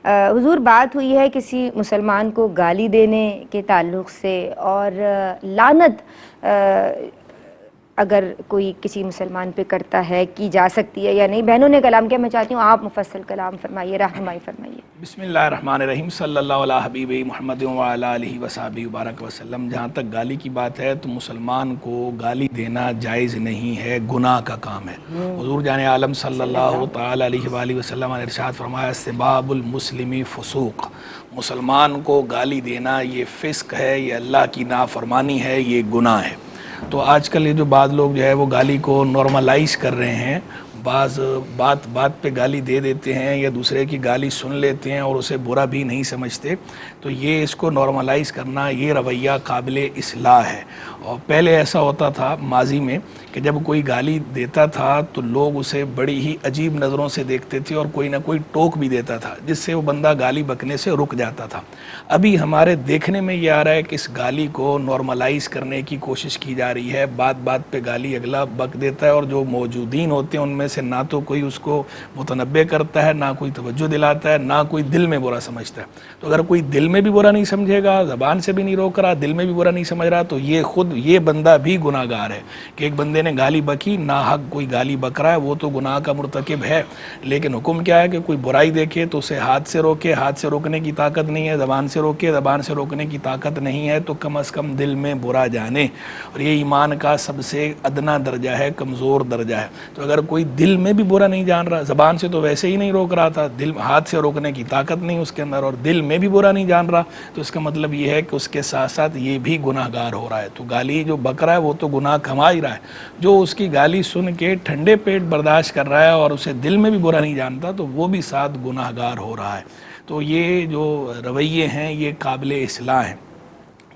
حضور بات ہوئی ہے کسی مسلمان کو گالی دینے کے تعلق سے، اور لعنت اگر کوئی کسی مسلمان پہ کرتا ہے کی جا سکتی ہے یا نہیں؟ بہنوں نے کلام کیا، میں چاہتی ہوں آپ مفصل کلام فرمائیے، رہنمائی فرمائیے۔ بسم اللہ الرحمن الرحیم، صلی اللہ علیہ حبیب محمد وعلی آلہ وصحبہ وبارک وسلم۔ جہاں تک گالی کی بات ہے تو مسلمان کو گالی دینا جائز نہیں ہے، گناہ کا کام ہے۔ حضور جان عالم صلی اللہ تعالی علیہ وآلہ وسلم نے ارشاد فرمایا، سباب المسلم فسوق، مسلمان کو گالی دینا یہ فسق ہے، یہ اللہ کی نافرمانی ہے، یہ گناہ ہے۔ تو آج کل یہ جو بعض لوگ جو ہے وہ گالی کو نارملائز کر رہے ہیں، بعض بات پہ گالی دے دیتے ہیں یا دوسرے کی گالی سن لیتے ہیں اور اسے برا بھی نہیں سمجھتے، تو یہ اس کو نارملائز کرنا، یہ رویہ قابل اصلاح ہے۔ اور پہلے ایسا ہوتا تھا ماضی میں کہ جب کوئی گالی دیتا تھا تو لوگ اسے بڑی ہی عجیب نظروں سے دیکھتے تھے اور کوئی نہ کوئی ٹوک بھی دیتا تھا جس سے وہ بندہ گالی بکنے سے رک جاتا تھا۔ ابھی ہمارے دیکھنے میں یہ آ رہا ہے کہ اس گالی کو نارملائز کرنے کی کوشش کی جا رہی ہے، بات پہ گالی اگلا بک دیتا ہے، اور جو موجودین ہوتے ہیں ان میں سے نہ تو کوئی اس کو متنبع کرتا ہے، نہ کوئی توجہ دلاتا ہے، نہ کوئی دل میں برا سمجھتا ہے۔ تو اگر کوئی دل میں بھی برا نہیں سمجھے گا، زبان سے بھی نہیں روک رہا، دل میں بھی برا نہیں سمجھ رہا، تو یہ بندہ بھی گناہ گار ہے۔ کہ ایک بندے نے گالی بکی، ناحق کوئی گالی بک رہا ہے، وہ تو گناہ کا مرتکب ہے، لیکن حکم کیا ہے کہ کوئی برائی دیکھے تو اسے ہاتھ سے روکے، ہاتھ سے روکنے کی طاقت نہیں ہے، زبان سے روکے، زبان سے روکنے کی طاقت نہیں ہے، تو کم از کم دل میں برا جانے، اور یہ ایمان کا سب سے ادنا درجہ ہے، کمزور درجہ ہے۔ تو اگر کوئی دل میں بھی برا نہیں جان رہا، زبان سے تو ویسے ہی نہیں روک رہا تھا، ہاتھ سے روکنے کی طاقت نہیں اس کے اندر، اور دل میں بھی برا نہیں جان رہا، تو اس کا مطلب یہ ہے کہ اس کے ساتھ ساتھ یہ بھی گناہ گار ہو رہا ہے۔ تو گالی جو بک رہا ہے وہ تو گناہ کما ہی رہا ہے، جو اس کی گالی سن کے ٹھنڈے پیٹ برداشت کر رہا ہے اور اسے دل میں بھی برا نہیں جانتا، تو وہ بھی ساتھ گناہ گار ہو رہا ہے۔ تو یہ جو رویے ہیں یہ قابل اصلاح ہیں۔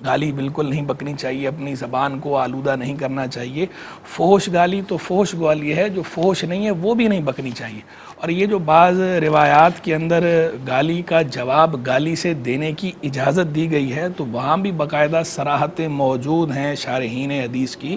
گالی بالکل نہیں بکنی چاہیے، اپنی زبان کو آلودہ نہیں کرنا چاہیے۔ فحش گالی تو فحش گالی ہے، جو فحش نہیں ہے وہ بھی نہیں بکنی چاہیے۔ اور یہ جو بعض روایات کے اندر گالی کا جواب گالی سے دینے کی اجازت دی گئی ہے، تو وہاں بھی باقاعدہ صراحتیں موجود ہیں شارحین حدیث کی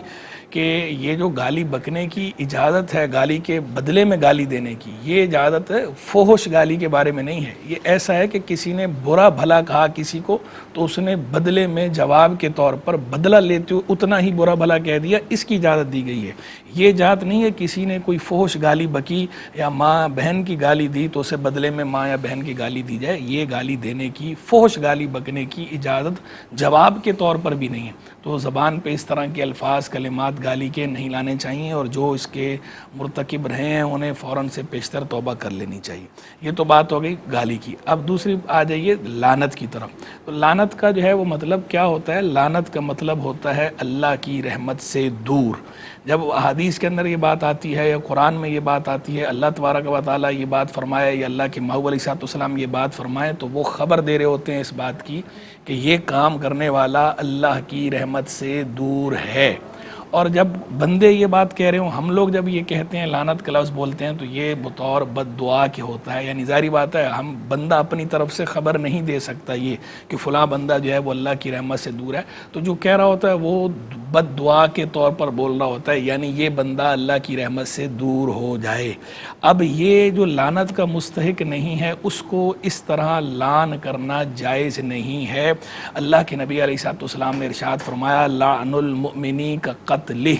کہ یہ جو گالی بکنے کی اجازت ہے، گالی کے بدلے میں گالی دینے کی، یہ اجازت فحش گالی کے بارے میں نہیں ہے۔ یہ ایسا ہے کہ کسی نے برا بھلا کہا کسی کو، تو اس نے بدلے میں جواب کے طور پر بدلہ لیتے ہوئے اتنا ہی برا بھلا کہہ دیا، اس کی اجازت دی گئی ہے۔ یہ اجازت نہیں ہے کسی نے کوئی فحش گالی بکی یا ماں بہن کی گالی دی تو اسے بدلے میں ماں یا بہن کی گالی دی جائے، یہ گالی دینے کی، فحش گالی بکنے کی اجازت جواب کے طور پر بھی نہیں ہے۔ تو زبان پہ اس طرح کے الفاظ کلمات گالی کے نہیں لانے چاہیے، اور جو اس کے مرتکب رہے ہیں انہیں فوراً سے پیشتر توبہ کر لینی چاہیے۔ یہ تو بات ہو گئی گالی کی۔ اب دوسری آ جائیے لعنت کی طرف۔ تو لعنت کا جو ہے وہ مطلب کیا ہوتا ہے؟ لعنت کا مطلب ہوتا ہے اللہ کی رحمت سے دور۔ جب حدیث کے اندر یہ بات آتی ہے یا قرآن میں یہ بات آتی ہے، اللہ تبارک و تعالیٰ یہ بات فرمائے یا اللہ کے محبوب علیہ السلام یہ بات فرمائے، تو وہ خبر دے رہے ہوتے ہیں اس بات کی کہ یہ کام کرنے والا اللہ کی رحمت سے دور ہے۔ اور جب بندے یہ بات کہہ رہے ہوں، ہم لوگ جب یہ کہتے ہیں لعنت کا لفظ بولتے ہیں، تو یہ بطور بد دعا کے ہوتا ہے، یعنی ظاہری بات ہے ہم بندہ اپنی طرف سے خبر نہیں دے سکتا یہ کہ فلاں بندہ جو ہے وہ اللہ کی رحمت سے دور ہے، تو جو کہہ رہا ہوتا ہے وہ بد دعا کے طور پر بول رہا ہوتا ہے، یعنی یہ بندہ اللہ کی رحمت سے دور ہو جائے۔ اب یہ جو لعنت کا مستحق نہیں ہے اس کو اس طرح لعن کرنا جائز نہیں ہے۔ اللہ کے نبی علیہ السلام نے ارشاد فرمایا، لعن المؤمنی کا قتل،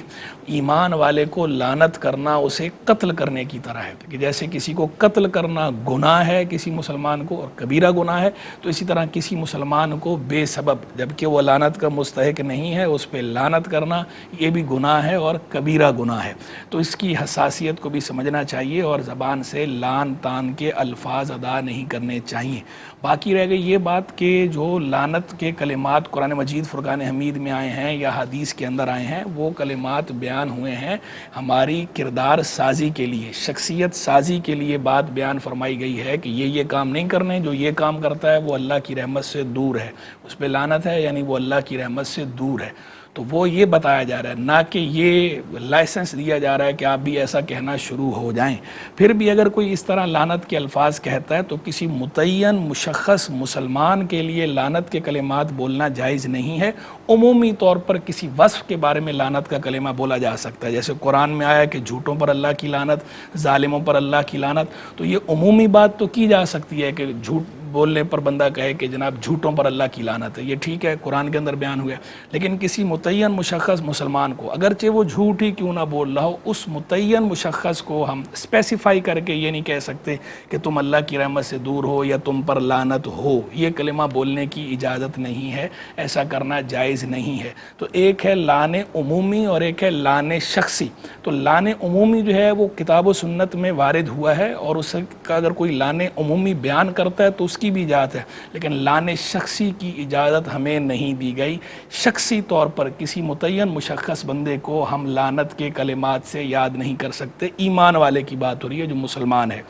ایمان والے کو لعنت کرنا اسے قتل کرنے کی طرح ہے، کہ جیسے کسی کو قتل کرنا گناہ ہے کسی مسلمان کو اور کبیرہ گناہ ہے، تو اسی طرح کسی مسلمان کو بے سبب جبکہ وہ لعنت کا مستحق نہیں ہے اس پہ لعنت کرنا یہ بھی گناہ ہے اور کبیرہ گناہ ہے۔ تو اس کی حساسیت کو بھی سمجھنا چاہیے اور زبان سے لعن تان کے الفاظ ادا نہیں کرنے چاہیے۔ باقی رہ گئی یہ بات کہ جو لعنت کے کلمات قرآن مجید فرقان حمید میں آئے ہیں یا حدیث کے اندر آئے ہیں، وہ کلمات بیان ہوئے ہیں ہماری کردار سازی کے لیے، شخصیت سازی کے لیے بات بیان فرمائی گئی ہے کہ یہ کام نہیں کرنے، جو یہ کام کرتا ہے وہ اللہ کی رحمت سے دور ہے، اس پہ لعنت ہے، یعنی وہ اللہ کی رحمت سے دور ہے۔ تو وہ یہ بتایا جا رہا ہے، نہ کہ یہ لائسنس دیا جا رہا ہے کہ آپ بھی ایسا کہنا شروع ہو جائیں۔ پھر بھی اگر کوئی اس طرح لعنت کے الفاظ کہتا ہے تو کسی متعین مشخص مسلمان کے لیے لعنت کے کلمات بولنا جائز نہیں ہے۔ عمومی طور پر کسی وصف کے بارے میں لعنت کا کلمہ بولا جا سکتا ہے، جیسے قرآن میں آیا کہ جھوٹوں پر اللہ کی لعنت، ظالموں پر اللہ کی لعنت، تو یہ عمومی بات تو کی جا سکتی ہے کہ جھوٹ بولنے پر بندہ کہے کہ جناب جھوٹوں پر اللہ کی لعنت ہے، یہ ٹھیک ہے، قرآن کے اندر بیان ہوا ہے، لیکن کسی متعین مشخص مسلمان کو اگرچہ وہ جھوٹ ہی کیوں نہ بول رہا ہو، اس متعین مشخص کو ہم اسپیسیفائی کر کے یہ نہیں کہہ سکتے کہ تم اللہ کی رحمت سے دور ہو یا تم پر لعنت ہو، یہ کلمہ بولنے کی اجازت نہیں ہے، ایسا کرنا جائز نہیں ہے۔ تو ایک ہے لعن عمومی اور ایک ہے لعن شخصی۔ تو لعن عمومی جو ہے وہ کتاب و سنت میں وارد ہوا ہے، اور اس کا اگر کوئی لعن عمومی بیان کرتا ہے تو اس کی بھی اجازت ہے، لیکن لعن شخصی کی اجازت ہمیں نہیں دی گئی۔ شخصی طور پر کسی متعین مشخص بندے کو ہم لعنت کے کلمات سے یاد نہیں کر سکتے۔ ایمان والے کی بات ہو رہی ہے جو مسلمان ہے۔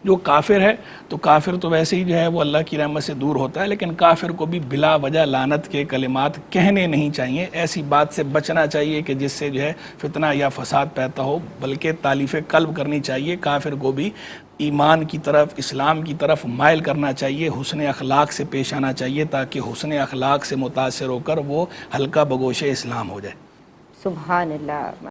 جو کافر ہے تو کافر تو ویسے ہی جو ہے وہ اللہ کی رحمت سے دور ہوتا ہے، لیکن کافر کو بھی بلا وجہ لعنت کے کلمات کہنے نہیں چاہیے، ایسی بات سے بچنا چاہیے کہ جس سے جو ہے فتنہ یا فساد پیدا ہو، بلکہ تالیف قلب کرنی چاہیے، کافر کو بھی ایمان کی طرف، اسلام کی طرف مائل کرنا چاہیے، حسن اخلاق سے پیش آنا چاہیے، تاکہ حسن اخلاق سے متاثر ہو کر وہ حلقہ بگوش اسلام ہو جائے۔ سبحان اللہ۔